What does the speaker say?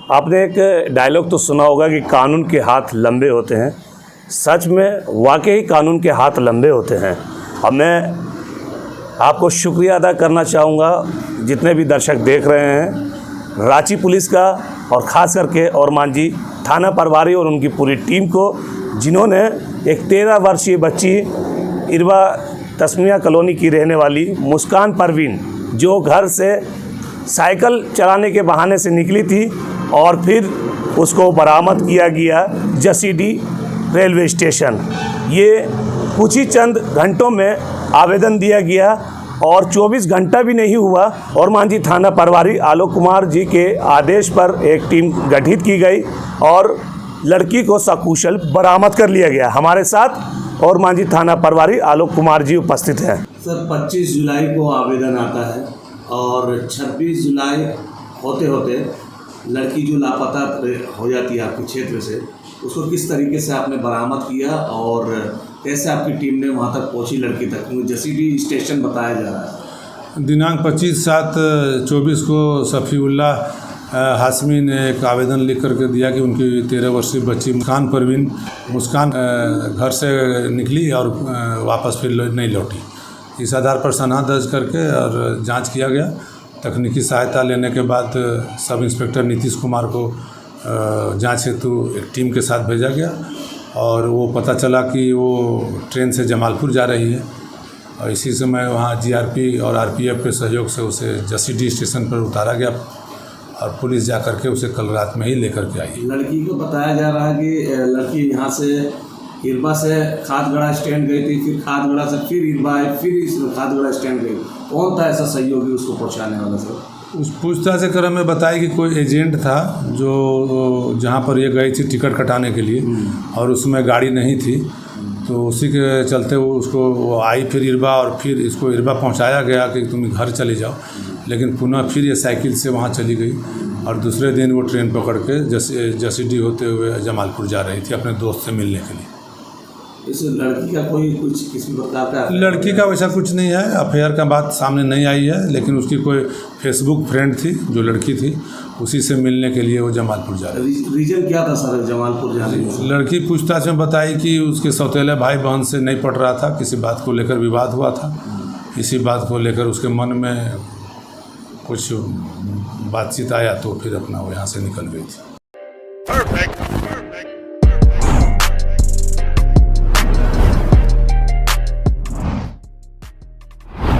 आपने एक डायलॉग तो सुना होगा कि कानून के हाथ लंबे होते हैं। सच में वाकई कानून के हाथ लंबे होते हैं। अब मैं आपको शुक्रिया अदा करना चाहूँगा जितने भी दर्शक देख रहे हैं, रांची पुलिस का और ख़ास करके और मांझी थाना प्रभारी और उनकी पूरी टीम को, जिन्होंने एक 13 वर्षीय बच्ची इरवा तस्मिया कॉलोनी की रहने वाली मुस्कान परवीन, जो घर से साइकिल चलाने के बहाने से निकली थी और फिर उसको बरामद किया गया जसीडी रेलवे स्टेशन। ये कुछ ही चंद घंटों में आवेदन दिया गया और 24 घंटा भी नहीं हुआ और मांझी थाना प्रभारी आलोक कुमार जी के आदेश पर एक टीम गठित की गई और लड़की को सकुशल बरामद कर लिया गया। हमारे साथ और मांझी थाना प्रभारी आलोक कुमार जी उपस्थित हैं। सर 25 जुलाई को आवेदन आता है और 26 जुलाई होते होते लड़की जो लापता हो जाती है आपके क्षेत्र से, उसको किस तरीके से आपने बरामद किया और कैसे आपकी टीम ने वहां तक पहुंची लड़की तक? जसीडी स्टेशन बताया जा रहा है। दिनांक 25/7/24 को सफ़ीउल्ला हाशमी ने एक आवेदन लिख करके दिया कि उनकी 13 वर्षीय बच्ची मुस्कान घर से निकली और वापस फिर नहीं लौटी। इस आधार पर सनहा दर्ज करके और जांच किया गया। तकनीकी सहायता लेने के बाद सब इंस्पेक्टर नीतीश कुमार को जांच हेतु एक टीम के साथ भेजा गया और वो पता चला कि वो ट्रेन से जमालपुर जा रही है और इसी समय वहाँ जीआरपी और आरपीएफ के सहयोग से उसे जसीडी स्टेशन पर उतारा गया और पुलिस जा कर के उसे कल रात में ही लेकर के आई। लड़की को बताया जा रहा है कि लड़की यहाँ से इरबा से खादगड़ा स्टैंड गई थी, फिर खादगड़ा से फिर इरबा आई, फिर इस खादगड़ा स्टैंड गई। कौन था ऐसा सहयोगी उसको पहुँचाने वाला? सर उस पूछताछ के क्रम में बताया कि कोई एजेंट था जो जहाँ पर ये गई थी टिकट कटाने के लिए और उसमें गाड़ी नहीं थी, तो उसी के चलते वो आई फिर इरबा और फिर इसको इरबा पहुँचाया गया कि तुम घर चले जाओ, लेकिन पुनः फिर ये साइकिल से वहाँ चली गई और दूसरे दिन वो ट्रेन पकड़ के जसीडी होते हुए जमालपुर जा रही थी अपने दोस्त से मिलने के लिए। इस लड़की का कोई कुछ किसी प्रकार का? लड़की का वैसा कुछ नहीं है, अफेयर का बात सामने नहीं आई है, लेकिन उसकी कोई फेसबुक फ्रेंड थी जो लड़की थी, उसी से मिलने के लिए वो जमालपुर जा रही थी। रीजन क्या था सर जमालपुर जाने का? लड़की पूछताछ में बताई कि उसके सौतेले भाई बहन से नहीं पट रहा था, किसी बात को लेकर विवाद हुआ था। इसी बात को लेकर उसके मन में कुछ बातचीत आया तो फिर अपना वो यहाँ से निकल गई थी।